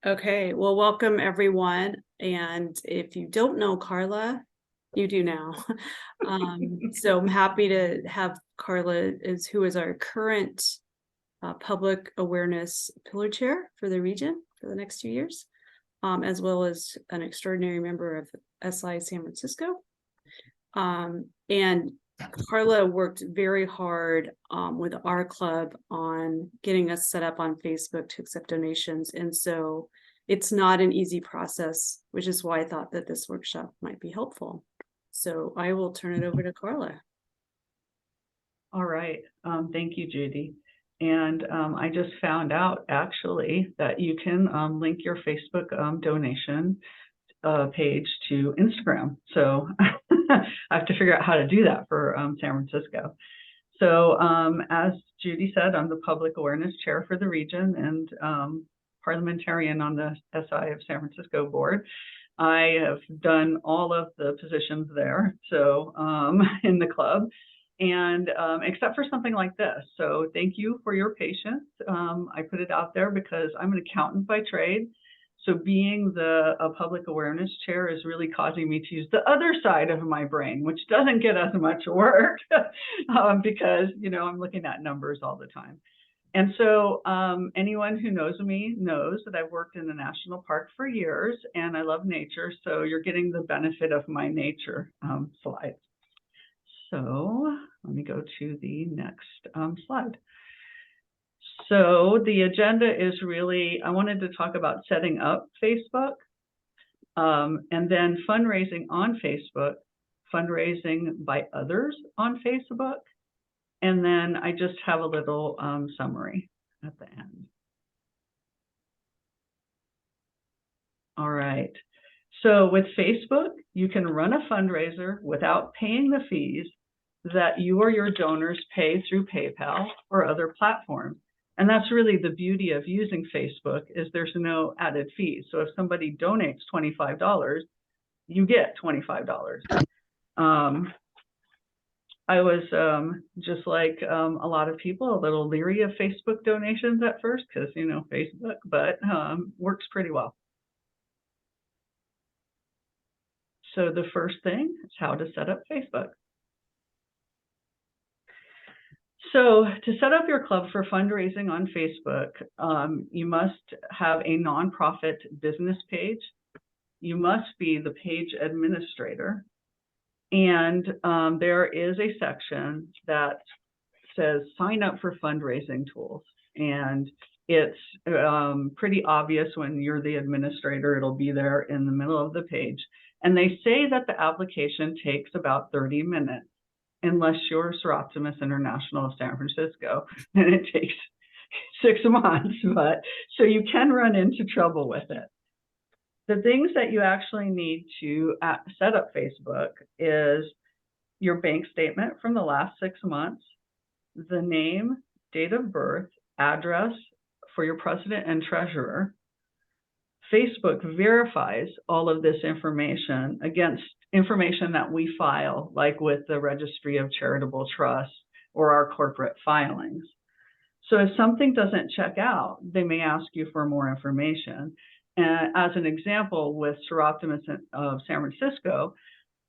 Okay, well, welcome everyone. And if you don't know Carla, you do now. So I'm happy to have Carla who is our current public awareness pillar chair for the region for the next 2 years, as well as an extraordinary member of SI San Francisco. And Carla worked very hard with our club on getting us set up on Facebook to accept donations. And so it's not an easy process, which is why I thought that this workshop might be helpful. So I will turn it over to Carla. All right. Thank you, Judy. And I just found out actually that you can link your Facebook donation page to Instagram. So I have to figure out how to do that for San Francisco. So as Judy said, I'm the public awareness chair for the region and parliamentarian on the SI of San Francisco board. I have done all of the positions there, so in the club, and except for something like this. So thank you for your patience. I put it out there because I'm an accountant by trade. So being a public awareness chair is really causing me to use the other side of my brain, which doesn't get as much work because, I'm looking at numbers all the time. And so anyone who knows me knows that I've worked in a national park for years and I love nature. So you're getting the benefit of my nature slides. So let me go to the next slide. So the agenda is really, I wanted to talk about setting up Facebook and then fundraising on Facebook, fundraising by others on Facebook. And then I just have a little summary at the end. All right. So with Facebook, you can run a fundraiser without paying the fees that you or your donors pay through PayPal or other platforms. And that's really the beauty of using Facebook is there's no added fees. So if somebody donates $25, you get $25. I was just like a lot of people, a little leery of Facebook donations at first because, Facebook, but works pretty well. So the first thing is how to set up Facebook. So to set up your club for fundraising on Facebook, you must have a nonprofit business page. You must be the page administrator. And there is a section that says sign up for fundraising tools. And it's pretty obvious when you're the administrator, it'll be there in the middle of the page. And they say that the application takes about 30 minutes, unless you're Seroptimus International of San Francisco, and it takes 6 months. But so you can run into trouble with it. The things that you actually need to set up Facebook is your bank statement from the last 6 months, the name, date of birth, address for your president and treasurer. Facebook verifies all of this information against information that we file, like with the Registry of Charitable Trusts or our corporate filings. So if something doesn't check out, they may ask you for more information. As an example, with Seroptimus of San Francisco,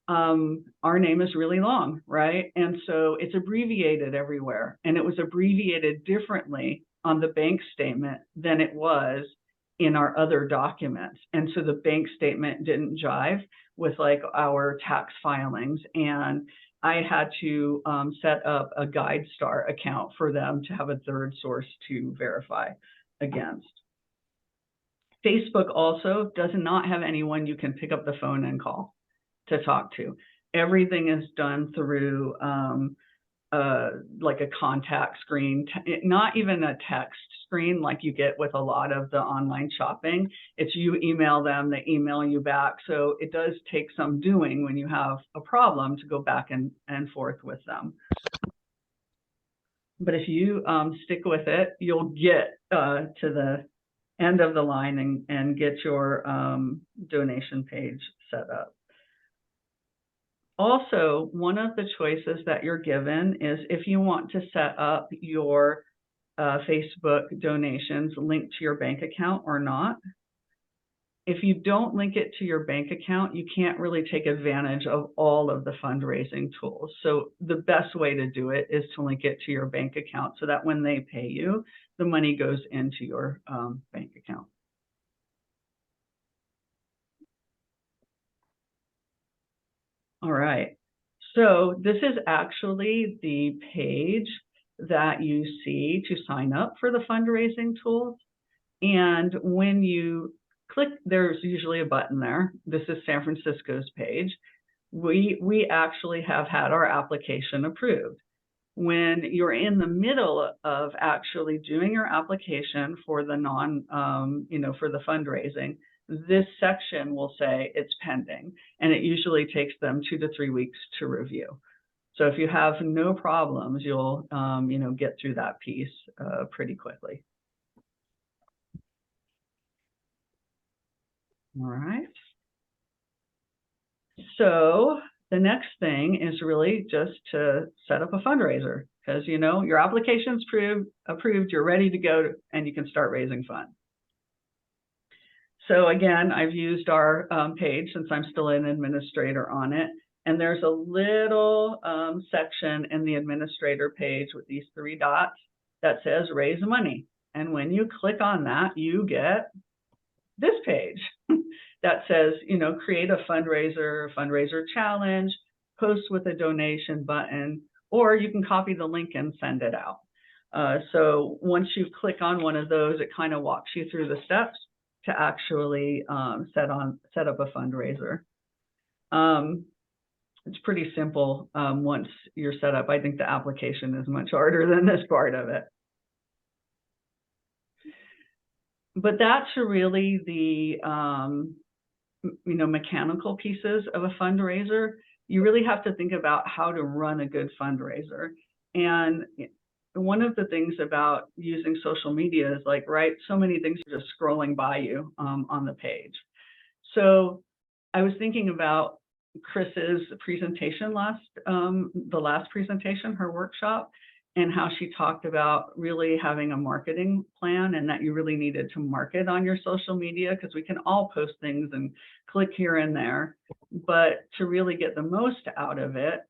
our name is really long, right? And so it's abbreviated everywhere. And it was abbreviated differently on the bank statement than it was in our other documents. And so the bank statement didn't jive with like our tax filings. And I had to set up a GuideStar account for them to have a third source to verify against. Facebook also does not have anyone you can pick up the phone and call to talk to. Everything is done through like a contact screen, not even a text screen like you get with a lot of the online shopping. It's you email them, they email you back. So it does take some doing when you have a problem to go back and forth with them. But if you stick with it, you'll get to the end of the line and get your donation page set up. Also, one of the choices that you're given is if you want to set up your Facebook donations linked to your bank account or not. if you don't link it to your bank account, you can't really take advantage of all of the fundraising tools. So the best way to do it is to link it to your bank account so that when they pay you, the money goes into your bank account. All right, so this is actually the page that you see to sign up for the fundraising tools. And when you click, there's usually a button there. This is San Francisco's page. We actually have had our application approved. When you're in the middle of actually doing your application for the for the fundraising, this section will say it's pending, and it usually takes them 2 to 3 weeks to review. So if you have no problems, you'll get through that piece pretty quickly. All right. So the next thing is really just to set up a fundraiser, because your application's approved, you're ready to go, and you can start raising funds. So again, I've used our page since I'm still an administrator on it, and there's a little section in the administrator page with these 3 dots that says raise money. And when you click on that, you get this page that says, create a fundraiser challenge, post with a donation button, or you can copy the link and send it out. So once you click on one of those, it kind of walks you through the steps to actually set up a fundraiser. It's pretty simple once you're set up. I think the application is much harder than this part of it. But that's really the mechanical pieces of a fundraiser. You really have to think about how to run a good fundraiser. And one of the things about using social media is so many things are just scrolling by you on the page. So I was thinking about Chris's presentation the last presentation, her workshop, and how she talked about really having a marketing plan, and that you really needed to market on your social media, because we can all post things and click here and there. But to really get the most out of it,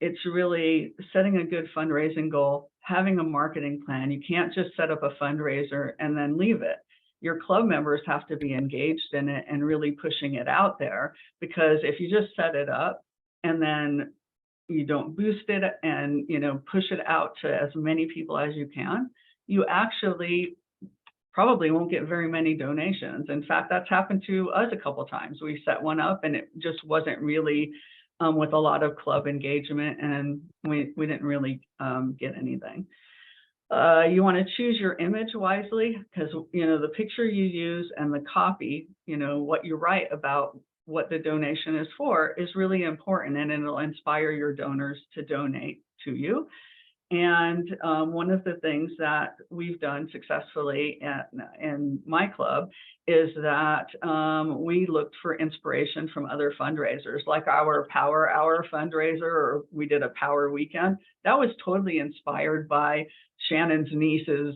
it's really setting a good fundraising goal, having a marketing plan. You can't just set up a fundraiser and then leave it. Your club members have to be engaged in it and really pushing it out there, because if you just set it up and then you don't boost it and push it out to as many people as you can, you actually probably won't get very many donations. In fact, that's happened to us a couple of times. We set one up and it just wasn't really with a lot of club engagement, and we didn't really get anything. You want to choose your image wisely, because the picture you use and the copy, what you write about what the donation is for, is really important, and it'll inspire your donors to donate to you. And one of the things that we've done successfully in my club is that we looked for inspiration from other fundraisers, like our Power Hour fundraiser, or we did a Power Weekend. That was totally inspired by Shannon's niece's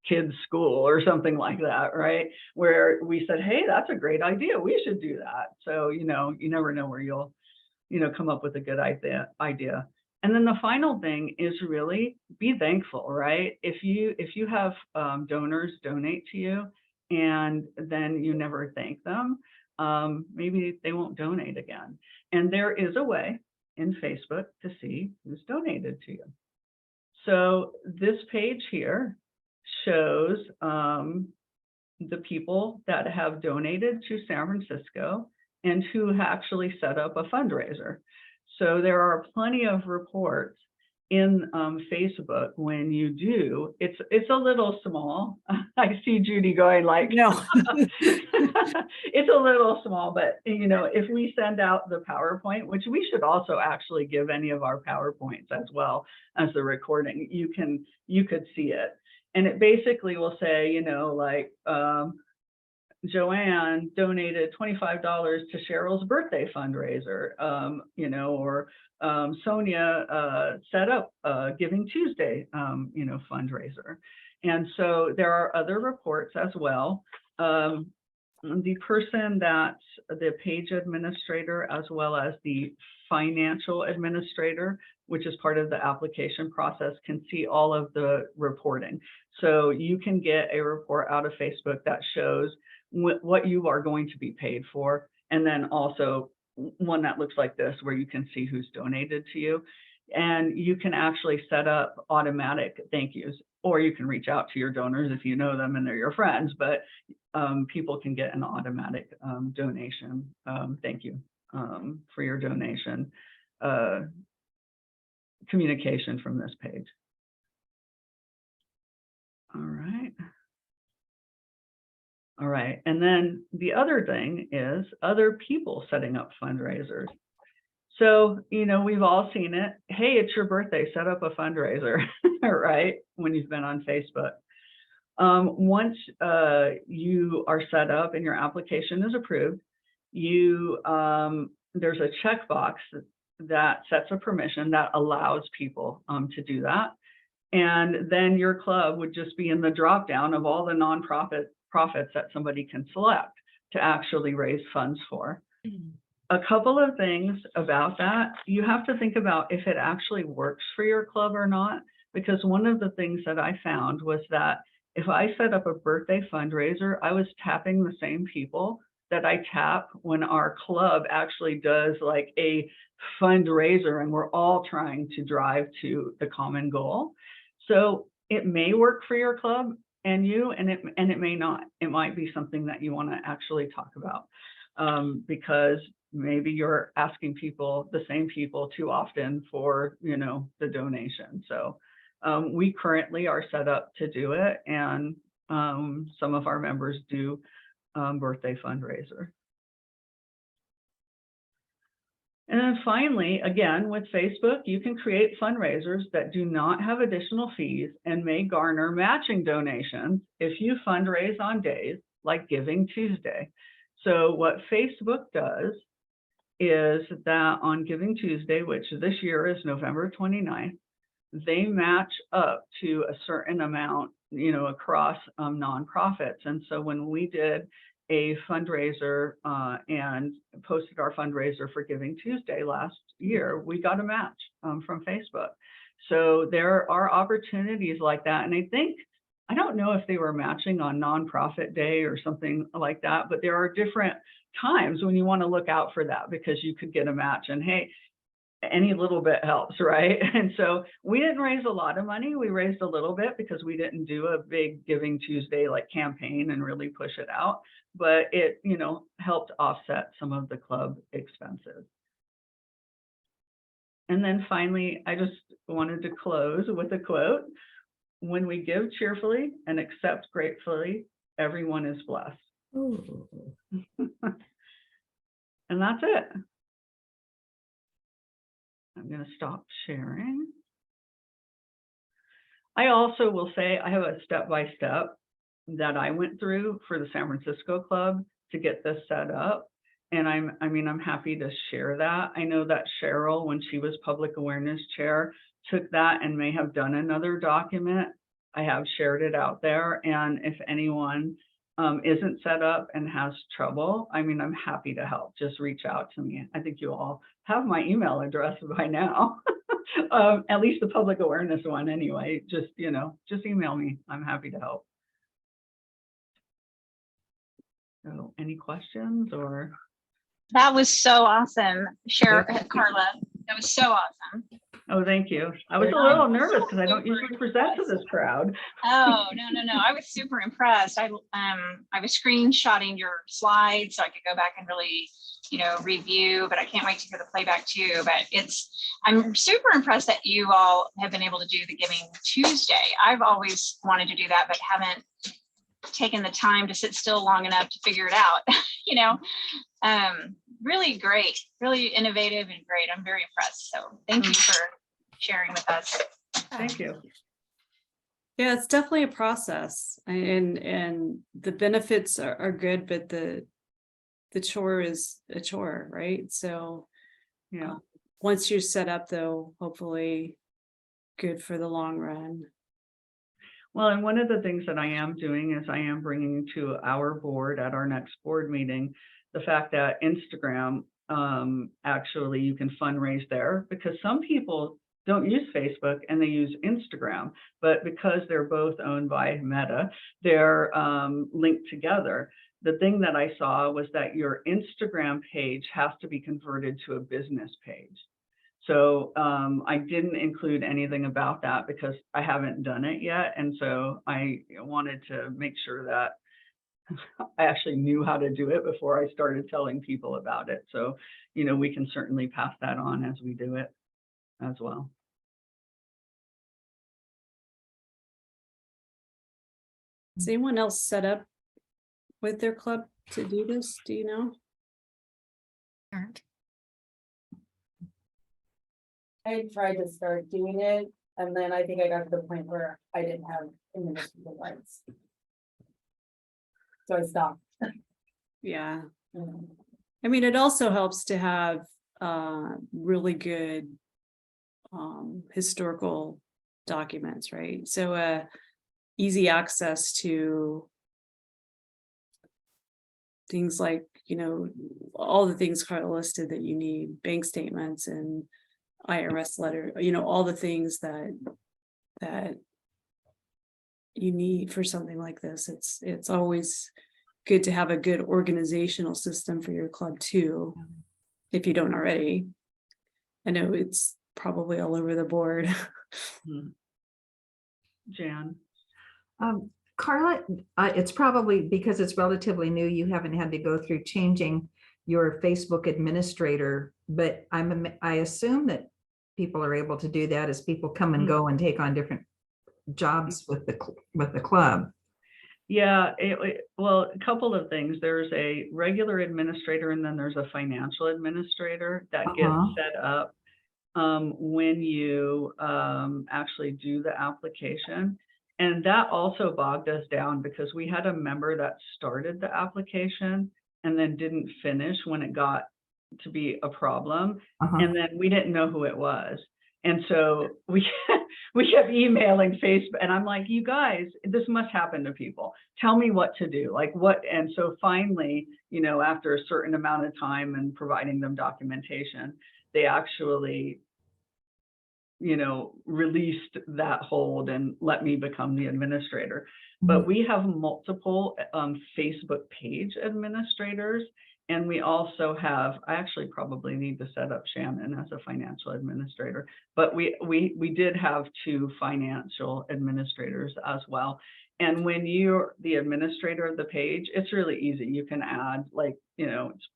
kids' school or something like that, right? Where we said, hey, that's a great idea, we should do that. So, you never know where you'll, come up with a good idea. And then the final thing is really be thankful, right? If you have donors donate to you and then you never thank them, maybe they won't donate again. And there is a way in Facebook to see who's donated to you. So this page here shows the people that have donated to San Francisco and who actually set up a fundraiser. So there are plenty of reports in Facebook when you do. It's a little small. I see Judy going like, no. It's a little small, but if we send out the PowerPoint, which we should also actually give any of our PowerPoints as well as the recording, you could see it. And it basically will say, Joanne donated $25 to Cheryl's birthday fundraiser, or Sonia set up a Giving Tuesday, fundraiser. And so there are other reports as well. the person that's the page administrator as well as the financial administrator, which is part of the application process, can see all of the reporting. So you can get a report out of Facebook that shows what you are going to be paid for, and then also one that looks like this where you can see who's donated to you. And you can actually set up automatic thank yous, or you can reach out to your donors if you know them and they're your friends, but people can get an automatic donation. Thank you for your donation communication from this page. All right. All right. And then the other thing is other people setting up fundraisers. So, you know, we've all seen it. Hey, it's your birthday, set up a fundraiser, right? When you've been on Facebook. Once you are set up and your application is approved, there's a checkbox that sets a permission that allows people to do that. And then your club would just be in the drop down of all the profits that somebody can select to actually raise funds for. A couple of things about that, you have to think about if it actually works for your club or not, because one of the things that I found was that if I set up a birthday fundraiser, I was tapping the same people that I tap when our club actually does like a fundraiser and we're all trying to drive to the common goal. So it may work for your club and it may not. It might be something that you want to actually talk about because maybe you're asking people, the same people too often for, you know, the donation. So we currently are set up to do it, and some of our members do birthday fundraiser. And then finally, again, with Facebook, you can create fundraisers that do not have additional fees and may garner matching donations if you fundraise on days like Giving Tuesday. So what Facebook does is that on Giving Tuesday, which this year is November 29th, they match up to a certain amount, you know, across nonprofits. And so when we did a fundraiser and posted our fundraiser for Giving Tuesday last year, we got a match from Facebook. So there are opportunities like that. And I don't know if they were matching on Nonprofit Day or something like that, but there are different times when you want to look out for that because you could get a match, and hey, any little bit helps, right? And so we didn't raise a lot of money. We raised a little bit because we didn't do a big Giving Tuesday like campaign and really push it out, but it, you know, helped offset some of the club expenses. And then finally, I just wanted to close with a quote. When we give cheerfully and accept gratefully, everyone is blessed. And that's it. I'm going to stop sharing. I also will say I have a step-by-step that I went through for the San Francisco Club to get this set up. And I'm happy to share that. I know that Cheryl, when she was public awareness chair, took that and may have done another document. I have shared it out there. And if anyone isn't set up and has trouble, I'm happy to help. Just reach out to me. I think you all have my email address by now, at least the public awareness one anyway. Just email me. I'm happy to help. So any questions or? That was so awesome, Carla. That was so awesome. Oh, thank you. I was a little nervous because I don't usually present to this crowd. Oh, no. I was super impressed. I was screenshotting your slides so I could go back and really, review, but I can't wait to hear the playback too. But I'm super impressed that you all have been able to do the Giving Tuesday. I've always wanted to do that, but haven't taken the time to sit still long enough to figure it out, really great, really innovative and great. I'm very impressed. So thank you for sharing with us. Thank you. Yeah, it's definitely a process, and the benefits are good, but the chore is a chore, right? So yeah, once you're set up though, hopefully good for the long run. Well, and one of the things that I am doing is I am bringing to our board at our next board meeting, the fact that Instagram, actually you can fundraise there, because some people don't use Facebook and they use Instagram, but because they're both owned by Meta, they're linked together. The thing that I saw was that your Instagram page has to be converted to a business page. So I didn't include anything about that because I haven't done it yet. And so I wanted to make sure that I actually knew how to do it before I started telling people about it. So, we can certainly pass that on as we do it as well. Is anyone else set up with their club to do this? Do you know? I tried to start doing it, and then I think I got to the point where I didn't have administrative rights. So I stopped. Yeah. Mm. I mean, it also helps to have really good historical documents, right? So easy access to things like, all the things Carla listed that you need, bank statements and IRS letter, all the things that you need for something like this. It's always good to have a good organizational system for your club too, if you don't already. I know it's probably all over the board. Jan? Carla, it's probably because it's relatively new, you haven't had to go through changing your Facebook administrator, but I assume that people are able to do that as people come and go and take on different jobs with the club. Yeah, well, a couple of things. There's a regular administrator and then there's a financial administrator that gets set up when you actually do the application. And that also bogged us down because we had a member that started the application and then didn't finish when it got to be a problem. And then we didn't know who it was. And so we kept emailing Facebook, and I'm like, you guys, this must happen to people. Tell me what to do, like what. And so finally, after a certain amount of time and providing them documentation, they actually, released that hold and let me become the administrator. But we have multiple Facebook page administrators. And we also have, I actually probably need to set up Shannon as a financial administrator, but we did have 2 financial administrators as well. And when you're the administrator of the page, it's really easy. You can add, it's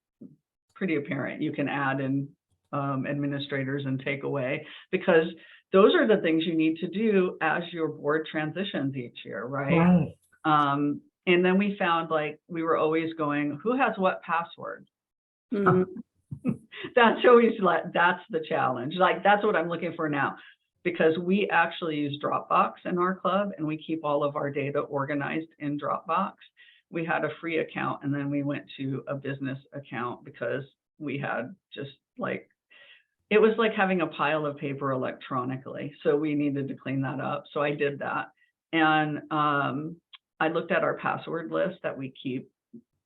pretty apparent. You can add in administrators and take away, because those are the things you need to do as your board transitions each year, right? And then we found we were always going, who has what password? That's always that's the challenge. That's what I'm looking for now, because we actually use Dropbox in our club and we keep all of our data organized in Dropbox. We had a free account and then we went to a business account because we had just it was like having a pile of paper electronically. So we needed to clean that up. So I did that. And I looked at our password list that we keep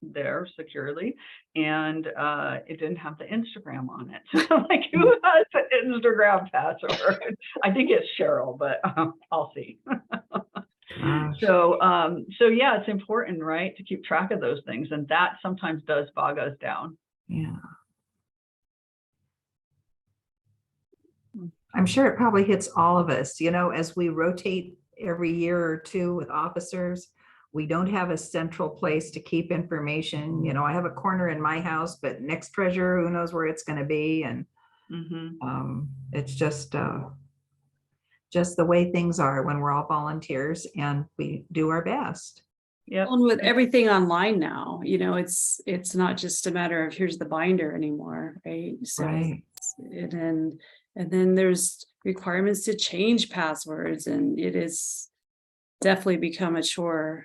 there securely, and it didn't have the Instagram on it. So I'm like, who has an Instagram password? I think it's Cheryl, but I'll see. So yeah, it's important, right, to keep track of those things, and that sometimes does bog us down. Yeah. I'm sure it probably hits all of us, as we rotate every year or 2 with officers. We don't have a central place to keep information. I have a corner in my house, but next treasurer, who knows where it's going to be. And it's just the way things are when we're all volunteers and we do our best. Yeah. And with everything online now, it's not just a matter of here's the binder anymore, right? So Right. And then there's requirements to change passwords, and it is definitely become a chore.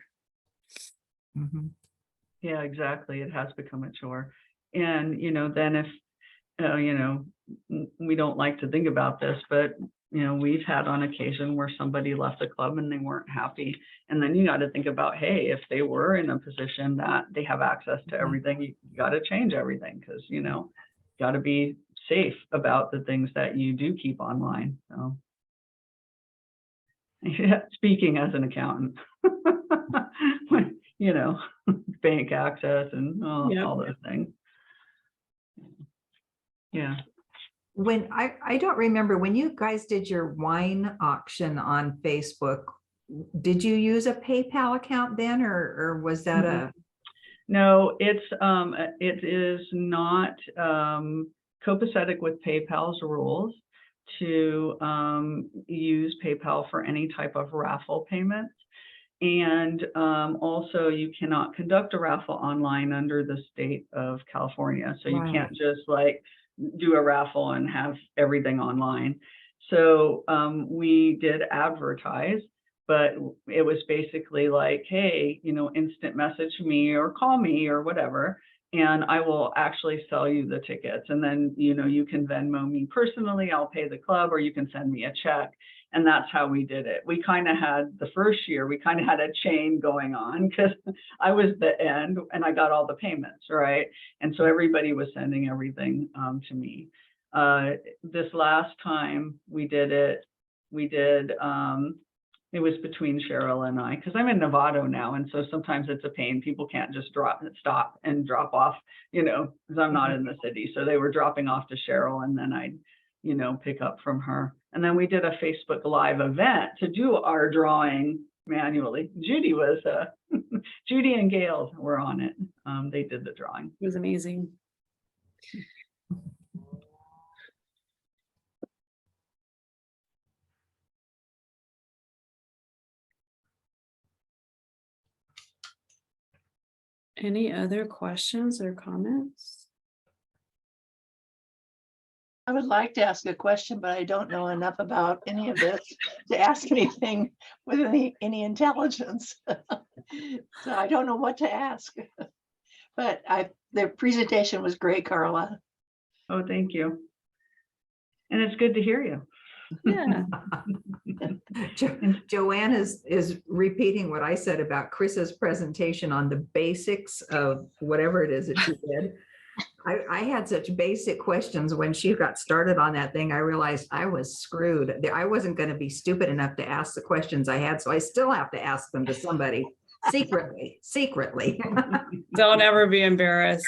Yeah, exactly. It has become a chore. And, then if, we don't like to think about this, but you know, we've had on occasion where somebody left the club and they weren't happy. And then you got to think about, hey, if they were in a position that they have access to everything, you got to change everything, because, you know, got to be safe about the things that you do keep online. So, yeah, speaking as an accountant, you know, bank access and Yep. all those things. Yeah. When I don't remember, when you guys did your wine auction on Facebook, did you use a PayPal account then, or was that a? No, it is not copacetic with PayPal's rules to use PayPal for any type of raffle payments. And also you cannot conduct a raffle online under the state of California. So you Right. can't just like do a raffle and have everything online. So we did advertise, but it was basically like, hey, you know, instant message me or call me or whatever, and I will actually sell you the tickets. And then, you know, you can Venmo me personally, I'll pay the club, or you can send me a check. And that's how we did it. We kind of had the first year, we kind of had a chain going on, because I was the end and I got all the payments, right? And so everybody was sending everything to me. This last time we did it, it was between Cheryl and I, because I'm in Novato now. And so sometimes it's a pain. People can't just stop and drop off, you know, because I'm not in the city. So they were dropping off to Cheryl, and then I'd, you know, pick up from her. And then we did a Facebook Live event to do our drawing manually. Judy was, Judy and Gail were on it. They did the drawing. It was amazing. Any other questions or comments? I would like to ask a question, but I don't know enough about any of this to ask anything with any intelligence. So I don't know what to ask. But the presentation was great, Carla. Oh, thank you. And it's good to hear you. Yeah. Joanne is repeating what I said about Chris's presentation on the basics of whatever it is that she did. I had such basic questions when she got started on that thing. I realized I was screwed. I wasn't going to be stupid enough to ask the questions I had, so I still have to ask them to somebody secretly. Don't ever be embarrassed.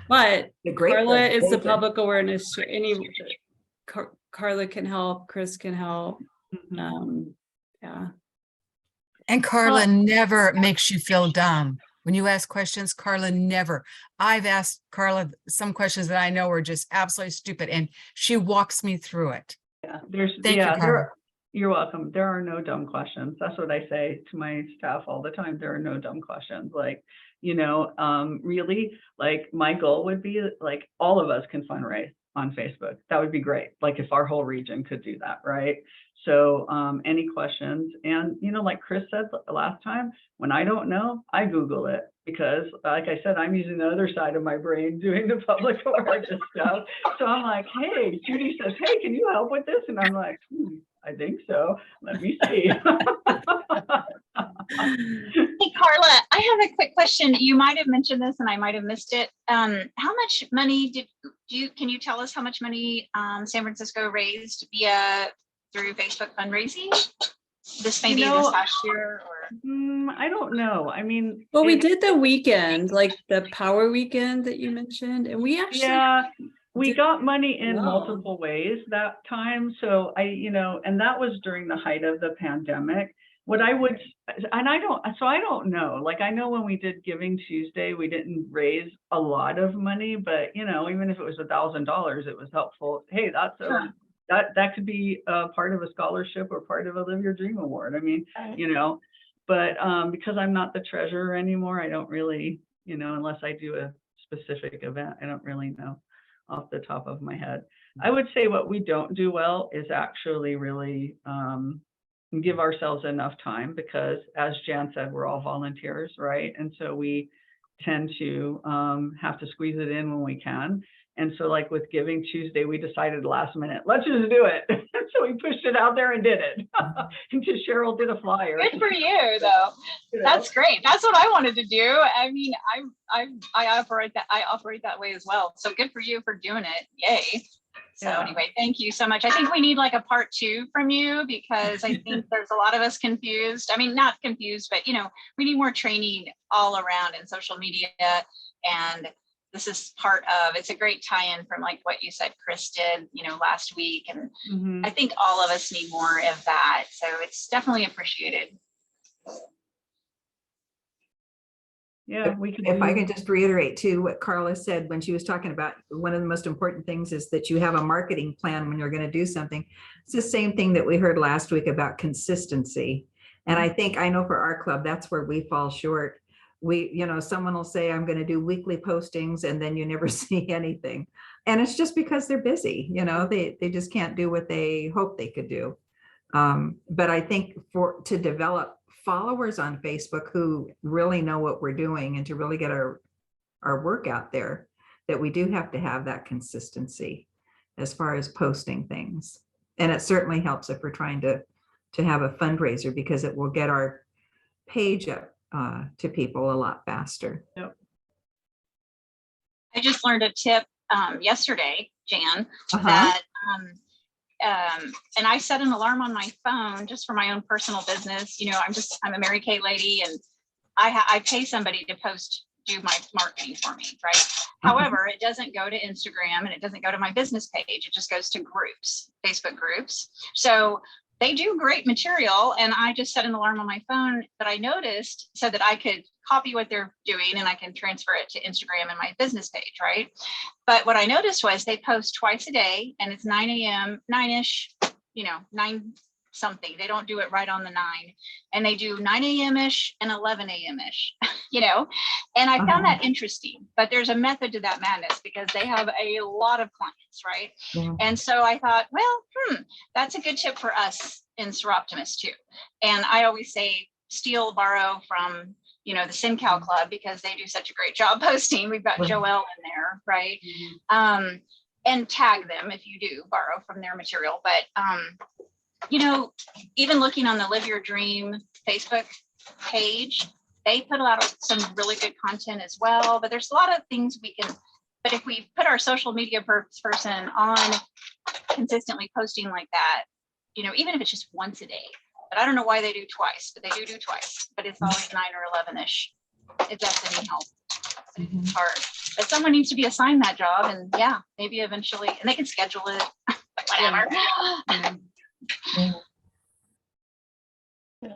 But The great Carla is the presentation. public awareness. Carla can help. Chris can help. Yeah. And Carla never makes you feel dumb. When you ask questions, Carla never. I've asked Carla some questions that I know are just absolutely stupid, and she walks me through it. Yeah, Thank you, Carla. You're welcome. There are no dumb questions. That's what I say to my staff all the time. There are no dumb questions. Like, you know, really, like my goal would be like all of us can fundraise on Facebook. That would be great. Like if our whole region could do that, right? So any questions? And, you know, like Chris said last time, when I don't know, I Google it, because like I said, I'm using the other side of my brain doing the public awareness stuff. So I'm like, hey, Judy says, hey, can you help with this? And I'm like, I think so. Let me see. Hey, Carla, I have a quick question. You might have mentioned this and I might have missed it. How much money can you tell us how much money San Francisco raised through Facebook fundraising? This may be this last year, or I don't know. I mean, Well, we did the weekend, like the power weekend that you mentioned, and we actually we got money in Wow. multiple ways that time. So you know, and that was during the height of the pandemic. What I would, and I don't know, like I know when we did Giving Tuesday, we didn't raise a lot of money, but you know, even if it was $1,000, it was helpful. Hey, that could be a part of a scholarship or part of a Live Your Dream Award. I mean, you know, but because I'm not the treasurer anymore, I don't really, you know, unless I do a specific event, I don't really know off the top of my head. I would say what we don't do well is actually really give ourselves enough time, because as Jan said, we're all volunteers, right? And so we tend to have to squeeze it in when we can. And so like with Giving Tuesday, we decided last minute, let's just do it. So we pushed it out there and did it. And just Cheryl did a flyer. Good for you, though. You know? That's great. That's what I wanted to do. I mean, I operate that way as well. So good for you for doing it. Yay. So Yeah. anyway, thank you so much. I think we need like a part 2 from you, because I think there's a lot of us confused. I mean, not confused, but we need more training all around in social media. And this is part of, it's a great tie-in from like what you said, Chris did, last week. And Mhm. I think all of us need more of that. So it's definitely appreciated. Yeah, we could. If I do- can just reiterate too, what Carla said when she was talking about, one of the most important things is that you have a marketing plan when you're going to do something. It's the same thing that we heard last week about consistency. And I know for our club, that's where we fall short. Someone will say, I'm going to do weekly postings, and then you never see anything. And it's just because they're busy, they just can't do what they hope they could do. But I think to develop followers on Facebook who really know what we're doing and to really get our work out there, that we do have to have that consistency as far as posting things. And it certainly helps if we're trying to have a fundraiser, because it will get our page up to people a lot faster. Yep. I just learned a tip yesterday, Jan, Uh-huh. that and I set an alarm on my phone just for my own personal business. I'm a Mary Kay lady, and I pay somebody to do my marketing for me, right? However, it doesn't go to Instagram and it doesn't go to my business page. It just goes to groups, Facebook groups. So they do great material, and I just set an alarm on my phone that I noticed said that I could copy what they're doing and I can transfer it to Instagram and my business page, right? But what I noticed was they post twice a day, and it's 9 a.m., 9-ish, 9 something. They don't do it right on the 9, and they do 9 a.m.-ish and 11 a.m.-ish, and I found that interesting. But there's a method to that madness, because they have a lot of clients, right? Yeah. And so I thought, well, that's a good tip for us in Seroptimus too. And I always say, steal, borrow from the SynCal Club, because they do such a great job posting. We've got Right. Joelle in there, right? And tag them if you do borrow from their material. But even looking on the Live Your Dream Facebook page, they put a lot of some really good content as well. But there's a lot of things but if we put our social media person on consistently posting like that, even if it's just once a day, but I don't know why they do twice, but they do twice, but it's always 9 or 11-ish, if that's any help. It's hard, but someone needs to be assigned that job, and maybe eventually, and they can schedule it, whatever. Yeah.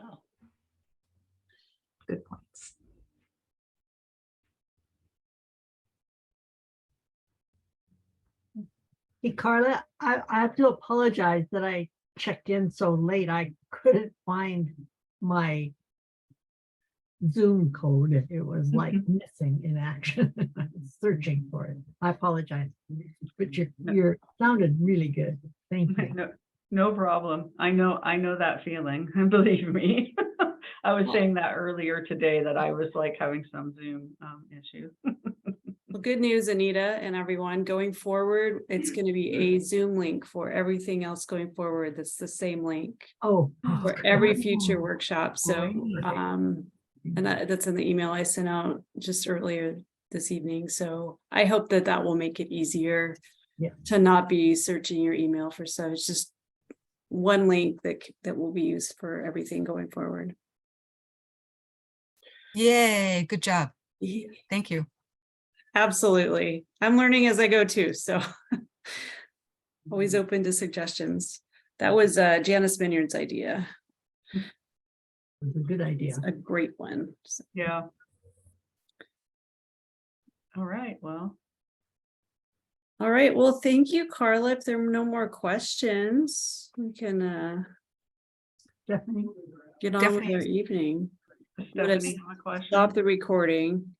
Good points. Hey, Carla, I have to apologize that I checked in so late. I couldn't find my Zoom code. It was like missing in action. I was searching for it. I apologize. But you sounded really good. Thank you. No problem. I know that feeling. Believe me. I was saying that earlier today, that I was like having some Zoom issues. Well, good news, Anita and everyone. Going forward, it's going to be a Zoom link for everything else going forward. That's the same link Oh. for every future workshop. So, Great. and that's in the email I sent out just earlier this evening. So I hope that will make it easier to not be searching your email for stuff. It's just one link that will be used for everything going forward. Yay, good job. Yeah, Thank you. absolutely. I'm learning as I go too. So always open to suggestions. That was Janice Vineyard's idea. It's a good idea. A great one. So, Yeah. All right. Well. all right. Well, thank you, Carla. If there are no more questions, we can Stephanie? get on with Definitely. our evening. Stephanie, have a question? Stop the recording.